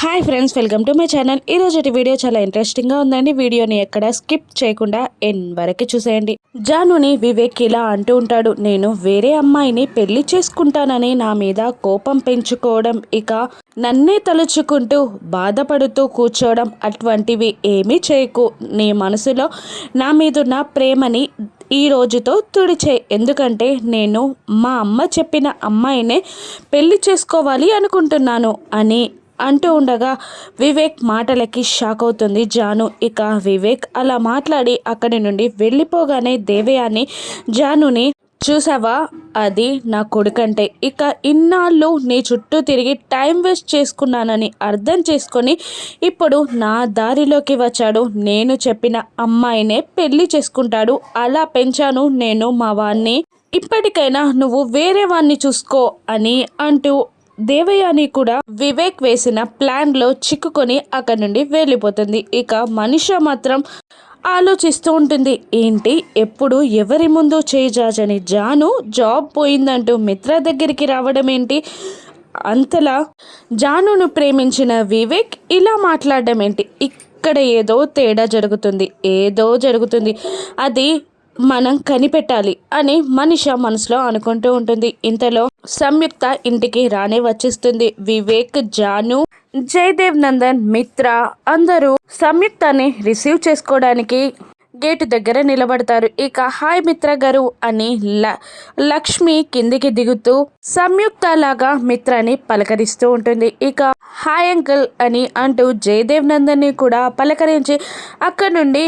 Hi friends, welcome to my channel. ఈరోజు video చాలా ఇంట్రెస్టింగ్గా ఉందండి. వీడియోని ఎక్కడ స్కిప్ చేయకుండా ఎండ్ వరకు చూసేయండి. జానుని వివేక్ ఇలా అంటూ ఉంటాడు, నేను వేరే అమ్మాయిని పెళ్లి చేసుకుంటానని నా మీద కోపం పెంచుకోవడం, ఇక నన్నే తలుచుకుంటూ బాధపడుతూ కూర్చోవడం అటువంటివి ఏమీ చేయకు. నీ మనసులో నా మీదున్న ప్రేమని ఈ రోజుతో తుడిచే. ఎందుకంటే నేను మా అమ్మ చెప్పిన అమ్మాయినే పెళ్లి చేసుకోవాలి అనుకుంటున్నాను అని అంటూ ఉండగా వివేక్ మాటలకి షాక్ అవుతుంది జాను. ఇక వివేక్ అలా మాట్లాడి అక్కడి నుండి వెళ్ళిపోగానే దేవయాని జానుని, చూసావా, అది నా కొడుకంటే ఇక ఇన్నాళ్ళు నీ చుట్టూ తిరిగి టైం వేస్ట్ చేసుకున్నానని అర్థం చేసుకొని ఇప్పుడు నా దారిలోకి వచ్చాడు. నేను చెప్పిన అమ్మాయినే పెళ్లి చేసుకుంటాడు. అలా పెంచాను నేను మా వాణ్ణి. ఇప్పటికైనా నువ్వు వేరే వాణ్ణి చూసుకో అని అంటూ దేవయాని కూడా వివేక్ వేసిన ప్లాన్లో చిక్కుకొని అక్కడి నుండి వెళ్ళిపోతుంది. ఇక మనిష మాత్రం ఆలోచిస్తూ ఉంటుంది, ఏంటి ఎప్పుడు ఎవరి ముందు చేజాజని జాను జాబ్ పోయిందంటూ మిత్ర దగ్గరికి రావడం ఏంటి, అంతలా జానును ప్రేమించిన వివేక్ ఇలా మాట్లాడడం ఏంటి, ఇక్కడ ఏదో తేడా జరుగుతుంది, అది మనం కనిపెట్టాలి అని మనిష మనసులో అనుకుంటూ ఉంటుంది. ఇంతలో సంయుక్త ఇంటికి రానే వచ్చేస్తుంది. వివేక్, జాను, జయదేవ్ నందన్, మిత్ర అందరూ సంయుక్తని రిసీవ్ చేసుకోవడానికి గేటు దగ్గర నిలబడతారు. ఇక హాయ్ మిత్ర గారు అని లక్ష్మి కిందికి దిగుతూ సంయుక్త లాగా మిత్రని పలకరిస్తూ ఉంటుంది. ఇక హాయ్ అంకుల్ అని అంటూ జయదేవ్ నందన్ని కూడా పలకరించి అక్కడ నుండి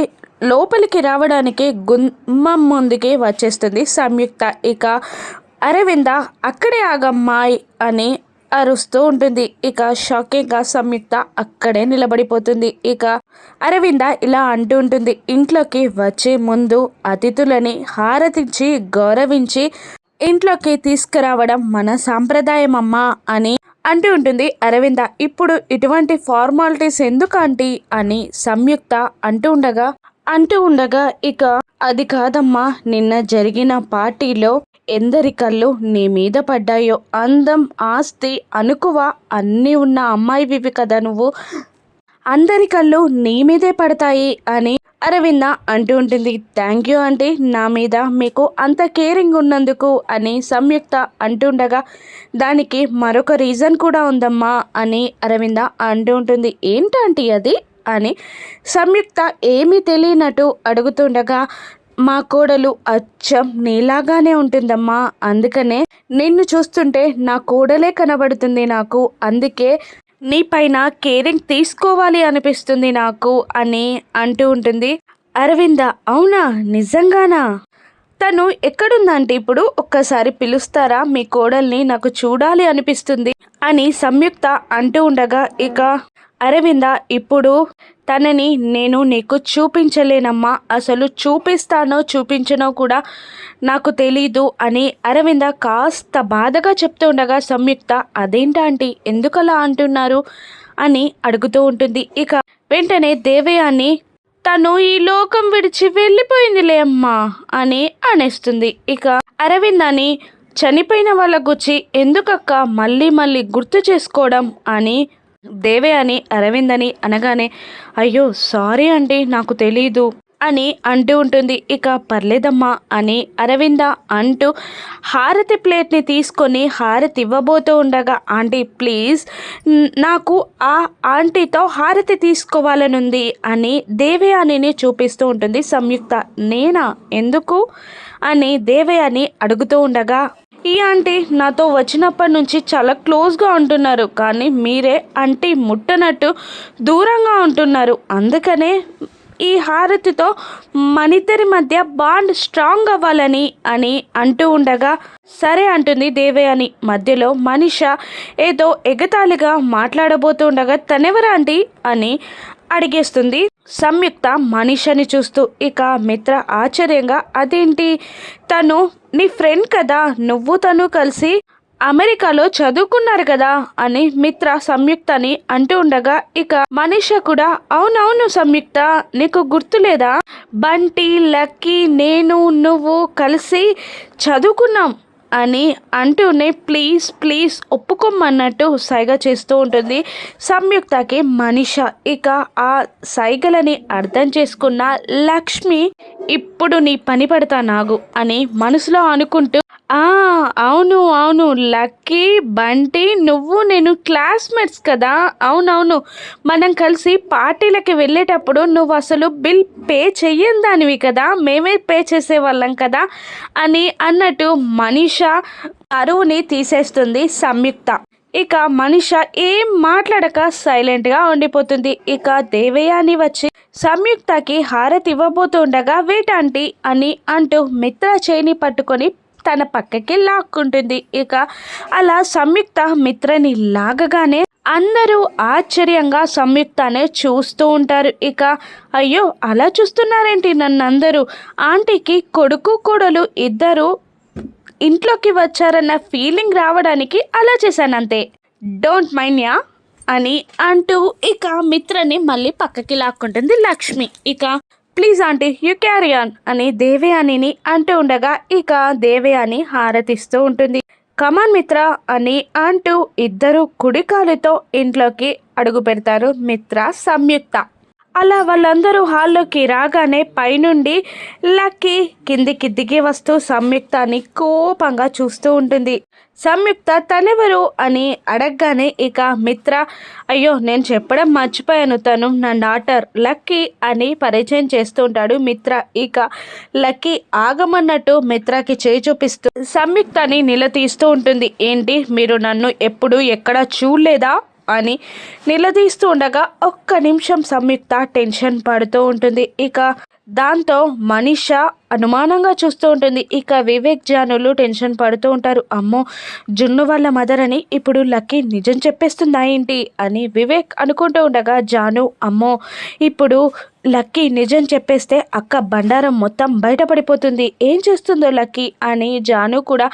లోపలికి రావడానికి గుమ్మం ముందుకి వచ్చేస్తుంది సంయుక్త. ఇక అరవింద అక్కడే ఆగమ్మాయి అని అరుస్తూ ఉంటుంది. ఇక షాకింగ్గా సంయుక్త అక్కడే నిలబడిపోతుంది. ఇక అరవింద ఇలా అంటూ ఉంటుంది, ఇంట్లోకి వచ్చే ముందు అతిథులని హారతించి గౌరవించి ఇంట్లోకి తీసుకురావడం మన సాంప్రదాయం అమ్మా అని అంటూ ఉంటుంది అరవింద. ఇప్పుడు ఇటువంటి ఫార్మాలిటీస్ ఎందుకు ఆంటీ అని సంయుక్త అంటూ ఉండగా ఇక అది కాదమ్మా, నిన్న జరిగిన పార్టీలో ఎందరి కళ్ళు నీ మీద పడ్డాయో, అందం, ఆస్తి, అనుకువ అన్నీ ఉన్న అమ్మాయివి కదా నువ్వు, అందరి కళ్ళు నీ మీదే పడతాయి అని అరవింద అంటూ ఉంటుంది. థ్యాంక్ యూ ఆంటీ, నా మీద మీకు అంత కేరింగ్ ఉన్నందుకు అని సంయుక్త అంటుండగా దానికి మరొక రీజన్ కూడా ఉందమ్మా అని అరవింద అంటూ ఉంటుంది. ఏంటంటీ అది అని సంయుక్త ఏమీ తెలియనట్టు అడుగుతుండగా మా కోడలు అచ్చం నీలాగానే ఉంటుందమ్మా, అందుకనే నిన్ను చూస్తుంటే నా కోడలే కనబడుతుంది నాకు, అందుకే నీపైన కేరింగ్ తీసుకోవాలి అనిపిస్తుంది నాకు అని అంటూ ఉంటుంది. అరవింద అవునా, నిజంగానా, తను ఎక్కడుందంటే ఇప్పుడు ఒక్కసారి పిలుస్తారా, మీ కోడల్ని నాకు చూడాలి అనిపిస్తుంది అని సంయుక్త అంటూ ఉండగా ఇక అరవింద ఇప్పుడు తనని నేను నీకు చూపించలేనమ్మా, అసలు చూపిస్తానో చూపించనో కూడా నాకు తెలీదు అని అరవింద కాస్త బాధగా చెప్తూ ఉండగా సంయుక్త అదేంటంటే ఎందుకలా అంటున్నారు అని అడుగుతూ ఉంటుంది. ఇక వెంటనే దేవయాని తను ఈ లోకం విడిచి వెళ్ళిపోయిందిలే అమ్మా అని అనేస్తుంది. ఇక అరవిందని చనిపోయిన వాళ్ళ గురించి ఎందుకక్క మళ్ళీ మళ్ళీ గుర్తు చేసుకోవడం అని దేవయాని అరవిందని అనగానే అయ్యో సారీ అండి నాకు తెలీదు అని అంటూ ఉంటుంది. ఇక పర్లేదమ్మా అని అరవింద అంటూ హారతి ప్లేట్ని తీసుకొని హారతి ఇవ్వబోతూ ఉండగా ఆంటీ ప్లీజ్ నాకు ఆ ఆంటీతో హారతి తీసుకోవాలనుంది అని దేవయానిని చూపిస్తూ ఉంటుంది సంయుక్త. నేనా, ఎందుకు అని దేవయాని అడుగుతూ ఉండగా ఈ ఆంటీ నాతో వచ్చినప్పటి నుంచి చాలా క్లోజ్గా ఉంటున్నారు, కానీ మీరే ఆంటీ ముట్టనట్టు దూరంగా ఉంటున్నారు, అందుకనే ఈ హారతితో మనిద్దరి మధ్య బాండ్ స్ట్రాంగ్ అవ్వాలని అని అంటూ ఉండగా సరే అంటుంది దేవయాని. మధ్యలో మనిష ఏదో ఎగతాళిగా మాట్లాడబోతుండగా తనెవరా ఆంటీ అని అడిగేస్తుంది సంయుక్త మనిషని చూస్తూ. ఇక మిత్ర ఆశ్చర్యంగా అదేంటి, తను నీ ఫ్రెండ్ కదా, నువ్వు తను కలిసి అమెరికాలో చదువుకున్నారు కదా అని మిత్ర సంయుక్తని అంటూ ఉండగా ఇక మనిష కూడా అవునవును సంయుక్త, నీకు గుర్తులేదా, బంటి, లక్కీ, నేను, నువ్వు కలిసి చదువుకున్నాం అని అంటూనే ప్లీజ్ ప్లీజ్ ఒప్పుకోమన్నట్టు సైగ చేస్తూ ఉంటుంది సంయుక్తకి మనీష. ఇక ఆ సైగలని అర్థం చేసుకున్న లక్ష్మి ఇప్పుడు నీ పని పడతా నాగు అని మనసులో అనుకుంటూ అవును అవును లక్కీ బంటి నువ్వు నేను క్లాస్మేట్స్ కదా, అవునవును మనం కలిసి పార్టీలకి వెళ్ళేటప్పుడు నువ్వు అసలు బిల్ పే చెయ్యని దానివి కదా, మేమే పే చేసేవాళ్ళం కదా అని అన్నట్టు మనీష అరువుని తీసేస్తుంది సంయుక్త. ఇక మనీష ఏం మాట్లాడక సైలెంట్గా ఉండిపోతుంది. ఇక దేవయాని వచ్చి సంయుక్తకి హారతి ఇవ్వబోతుండగా వేటాంటి అని అంటూ మిత్ర చేయిని పట్టుకొని తన పక్కకి లాక్కుంటుంది. ఇక అలా సంయుక్త మిత్రని లాగగానే అందరూ ఆశ్చర్యంగా సంయుక్తనే చూస్తూ ఉంటారు. ఇక అయ్యో అలా చూస్తున్నారేంటి నన్ను అందరూ, ఆంటీకి కొడుకు కోడలు ఇద్దరు ఇంట్లోకి వచ్చారన్న ఫీలింగ్ రావడానికి అలా చేశానంతే, డోంట్ మైండ్ యా అని అంటూ ఇక మిత్రని మళ్ళీ పక్కకి లాక్కుంటుంది లక్ష్మి. ఇక please aunty you carry on అని దేవయానిని అంటూ ఉండగా ఇక దేవయాని హారతిస్తూ ఉంటుంది. కమాన్ మిత్ర అని అంటూ ఇద్దరు కుడికాలుతో ఇంట్లోకి అడుగు పెడతారు మిత్ర సంయుక్త. అలా వాళ్ళందరూ హాల్లోకి రాగానే పైనుండి లక్కీ కిందికి దిగి వస్తూ సంయుక్తని కోపంగా చూస్తూ ఉంటుంది. సంయుక్త తనెవరు అని అడగగానే ఇక మిత్ర అయ్యో నేను చెప్పడం మర్చిపోయాను, తను నా డాటర్ లక్కీ అని పరిచయం చేస్తూ ఉంటాడు మిత్ర. ఇక లక్కీ ఆగమన్నట్టు మిత్రకి చేయి చూపిస్తూ సంయుక్తని నిలదీస్తూ ఉంటుంది. ఏంటి మీరు నన్ను ఎప్పుడు ఎక్కడా చూడలేదా అని నిలదీస్తూ ఉండగా ఒక్క నిమిషం సంయుక్త టెన్షన్ పడుతూ ఉంటుంది. ఇక దాంతో మనీష అనుమానంగా చూస్తూ ఉంటుంది. ఇక వివేక్ జానులు టెన్షన్ పడుతూ ఉంటారు. అమ్మో జున్ను వాళ్ళ మదర్ అని ఇప్పుడు లక్కీ నిజం చెప్పేస్తుందా ఏంటి అని వివేక్ అనుకుంటూ ఉండగా జాను అమ్మో ఇప్పుడు లక్కీ నిజం చెప్పేస్తే అక్క బండారం మొత్తం బయటపడిపోతుంది, ఏం చేస్తుందో లక్కీ అని జాను కూడా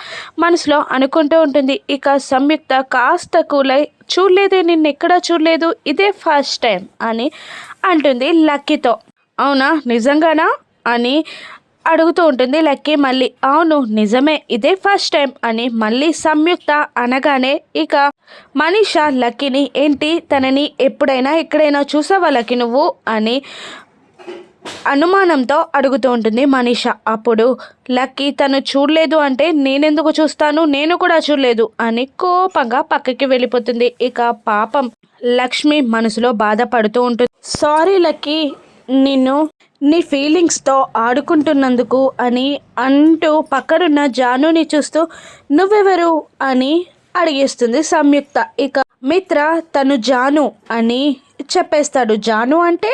మనసులో అనుకుంటూ ఉంటుంది. ఇక సంయుక్త కాస్త కూలై చూడలేదే నిన్నెక్కడా చూడలేదు, ఇదే ఫస్ట్ టైం అని అంటుంది లక్కీతో. అవునా నిజంగానా అని అడుగుతూ ఉంటుంది లక్కీ మళ్ళీ. అవును నిజమే ఇదే ఫస్ట్ టైం అని మళ్ళీ సంయుక్త అనగానే ఇక మనీష లక్కీని ఏంటి తనని ఎప్పుడైనా ఎక్కడైనా చూసావా లక్కీ నువ్వు అని అనుమానంతో అడుగుతూ ఉంటుంది మనీష. అప్పుడు లక్కీ తను చూడలేదు అంటే నేనెందుకు చూస్తాను, నేను కూడా చూడలేదు అని కోపంగా పక్కకి వెళ్ళిపోతుంది. ఇక పాపం లక్ష్మి మనసులో బాధపడుతూ ఉంటుంది. సారీ లక్కీ నిన్ను నీ ఫీలింగ్స్తో ఆడుకుంటున్నందుకు అని అంటూ పక్కనున్న జానుని చూస్తూ నువ్వెవరు అని అడిగేస్తుంది సంయుక్త. ఇక మిత్ర తను జాను అని చెప్పేస్తాడు. జాను అంటే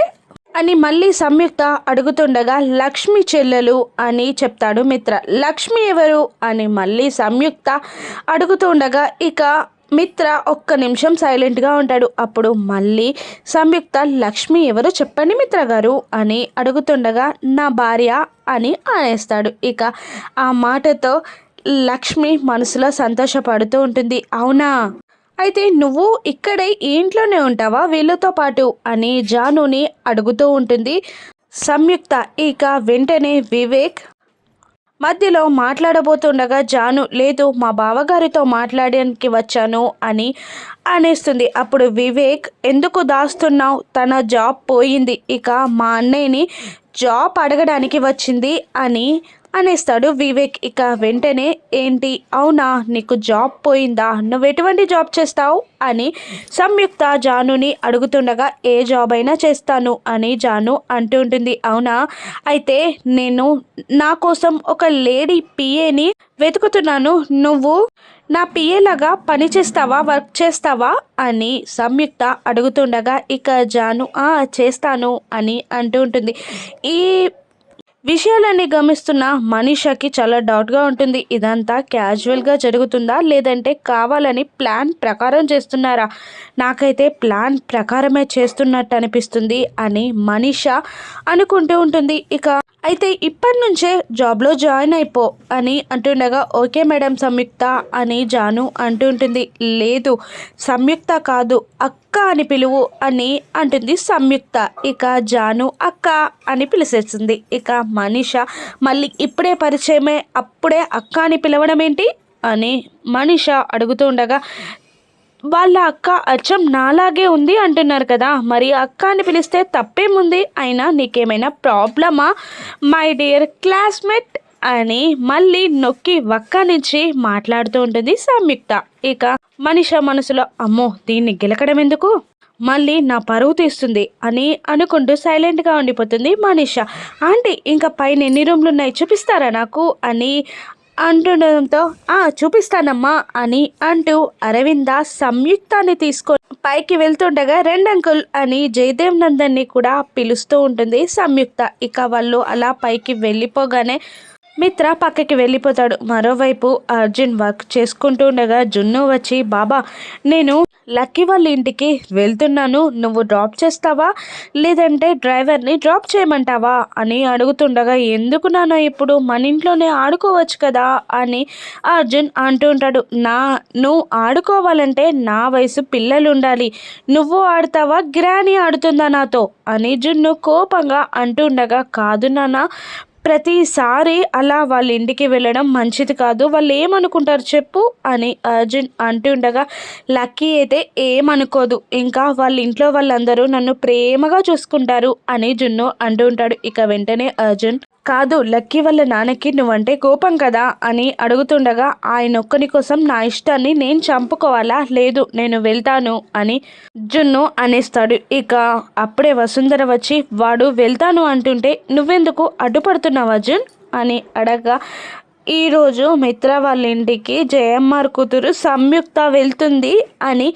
అని మళ్ళీ సంయుక్త అడుగుతుండగా లక్ష్మి చెల్లెలు అని చెప్తాడు మిత్ర. లక్ష్మి ఎవరు అని మళ్ళీ సంయుక్త అడుగుతుండగా ఇక మిత్ర ఒక్క నిమిషం సైలెంట్గా ఉంటాడు. అప్పుడు మళ్ళీ సంయుక్త లక్ష్మి ఎవరు చెప్పండి మిత్ర గారు అని అడుగుతుండగా నా భార్య అని అనేస్తాడు. ఇక ఆ మాటతో లక్ష్మి మనసులో సంతోషపడుతూ ఉంటుంది. అవునా అయితే నువ్వు ఇక్కడే ఈ ఇంట్లోనే ఉంటావా వీళ్ళతో పాటు అని జానుని అడుగుతూ ఉంటుంది సంయుక్త. ఇక వెంటనే వివేక్ మధ్యలో మాట్లాడబోతుండగా జాను లేదు మా బావగారితో మాట్లాడడానికి వచ్చాను అని అనేస్తుంది. అప్పుడు వివేక్ ఎందుకు దాస్తున్నావు, తన జాబ్ పోయింది, ఇక మా అన్నయ్యని జాబ్ అడగడానికి వచ్చింది అని అనేస్తాడు వివేక్. ఇక వెంటనే ఏంటి అవునా నీకు జాబ్ పోయిందా, నువ్వు ఎటువంటి జాబ్ చేస్తావు అని సంయుక్త జానుని అడుగుతుండగా ఏ జాబ్ అయినా చేస్తాను అని జాను అంటూ ఉంటుంది. అవునా అయితే నేను నా కోసం ఒక లేడీ పిఏని వెతుకుతున్నాను, నువ్వు నా పిఏలాగా పని చేస్తావా వర్క్ చేస్తావా అని సంయుక్త అడుగుతుండగా ఇక జాను చేస్తాను అని అంటూ ఉంటుంది. ఈ విషయాలన్నీ గమనిస్తున్న మనీషకి చాలా డౌట్గా ఉంటుంది. ఇదంతా క్యాజువల్గా జరుగుతుందా లేదంటే కావాలని ప్లాన్ ప్రకారం చేస్తున్నారా, నాకైతే ప్లాన్ ప్రకారమే చేస్తున్నట్టు అనిపిస్తుంది అని మనీష అనుకుంటూ ఉంటుంది. ఇక అయితే ఇప్పటి నుంచే జాబ్లో జాయిన్ అయిపో అని అంటుండగా ఓకే మేడం సంయుక్త అని జాను అంటుంటుంది. లేదు సంయుక్త కాదు అక్క అని పిలువు అని అంటుంది సంయుక్త. ఇక జాను అక్క అని పిలిచేస్తుంది. ఇక మనీష మళ్ళీ ఇప్పుడే పరిచయమే అప్పుడే అక్క అని పిలవడం ఏంటి అని మనీష అడుగుతూ ఉండగా, వాళ్ళ అక్క అచ్చం నాలాగే ఉంది అంటున్నారు కదా, మరి అక్క అని పిలిస్తే తప్పేముంది, అయినా నీకేమైనా ప్రాబ్లమా మై డియర్ క్లాస్మేట్ అని మళ్ళీ నొక్కి వక్క నుంచి మాట్లాడుతూ ఉంటుంది సంయుక్త. ఇక మనిష మనసులో అమ్మో దీన్ని గెలకడం ఎందుకు, మళ్ళీ నా పరువు తీస్తుంది అని అనుకుంటూ సైలెంట్గా ఉండిపోతుంది మనీష. ఆంటీ ఇంకా పైన ఎన్ని రూమ్లు ఉన్నాయి చూపిస్తారా నాకు అని అంటుండడంతో చూపిస్తానమ్మా అని అంటూ అరవింద సంయుక్తాన్ని తీసుకొని పైకి వెళ్తుండగా రెండంకుల్ అని జయదేవ్ నందన్ని కూడా పిలుస్తూ ఉంటుంది సంయుక్త. ఇక వాళ్ళు అలా పైకి వెళ్ళిపోగానే మిత్ర పక్కకి వెళ్ళిపోతాడు. మరోవైపు అర్జున్ వర్క్ చేసుకుంటూ ఉండగా జున్ను వచ్చి, బాబా నేను లక్కీ వాళ్ళ ఇంటికి వెళ్తున్నాను, నువ్వు డ్రాప్ చేస్తావా లేదంటే డ్రైవర్ని డ్రాప్ చేయమంటావా అని అడుగుతుండగా, ఎందుకు నాన్న ఇప్పుడు మన ఇంట్లోనే ఆడుకోవచ్చు కదా అని అర్జున్ అంటూ ఉంటాడు. నువ్వు ఆడుకోవాలంటే నా వయసు పిల్లలు ఉండాలి, నువ్వు ఆడతావా గ్రాని ఆడుతుందా నాతో అని జున్ను కోపంగా అంటూ ఉండగా, కాదు నాన్న ప్రతిసారి అలా వాళ్ళ ఇంటికి వెళ్ళడం మంచిది కాదు, వాళ్ళు ఏమనుకుంటారు చెప్పు అని అర్జున్ అంటుండగా, లక్కీ అయితే ఏమనుకోదు, ఇంకా వాళ్ళ ఇంట్లో వాళ్ళందరూ నన్ను ప్రేమగా చూసుకుంటారు అని జున్ను అంటూ ఉంటాడు. ఇక వెంటనే అర్జున్, కాదు లక్కీ వాళ్ళ నాన్నకి నువ్వంటే కోపం కదా అని అడుగుతుండగా, ఆయన ఒక్కని కోసం నా ఇష్టాన్ని నేను చంపుకోవాలా, లేదు నేను వెళ్తాను అని జున్ను అనేస్తాడు. ఇక అప్పుడే వసుంధర వచ్చి, వాడు వెళ్తాను అంటుంటే నువ్వెందుకు అడ్డుపడుతున్నావు అర్జున్ అని అడగగా, ఈరోజు మిత్ర వాళ్ళ ఇంటికి జయమ్మార్ కూతురు సంయుక్త వెళ్తుంది అని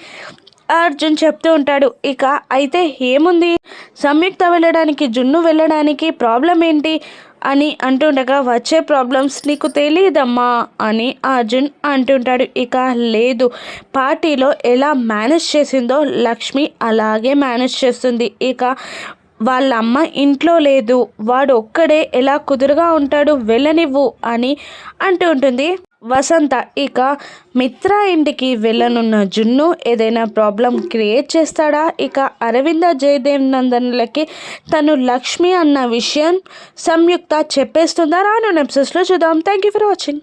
అర్జున్ చెప్తూ ఉంటాడు. ఇక అయితే ఏముంది, సంయుక్త వెళ్ళడానికి జున్ను వెళ్ళడానికి ప్రాబ్లం ఏంటి అని అంటుండగా, వచ్చే ప్రాబ్లమ్స్ నీకు తెలియదమ్మా అని అర్జున్ అంటుంటాడు. ఇక లేదు, పార్టీలో ఎలా మేనేజ్ చేసిందో లక్ష్మి అలాగే మేనేజ్ చేస్తుంది, ఇక వాళ్ళ అమ్మ ఇంట్లో లేదు, వాడు ఒక్కడే ఎలా కుదురుగా ఉంటాడు, వెళ్ళనివ్వు అని అంటూ ఉంటుంది వసంత. ఇక మిత్ర ఇంటికి వెళ్ళనున్న జున్ను ఏదైనా ప్రాబ్లం క్రియేట్ చేస్తాడా, ఇక అరవింద జయదేవ్ నందన్లకి తను లక్ష్మి అన్న విషయం సంయుక్త చెప్పేస్తుందా, రాను ఎపిసోడ్స్లో చూద్దాం. Thank you for watching.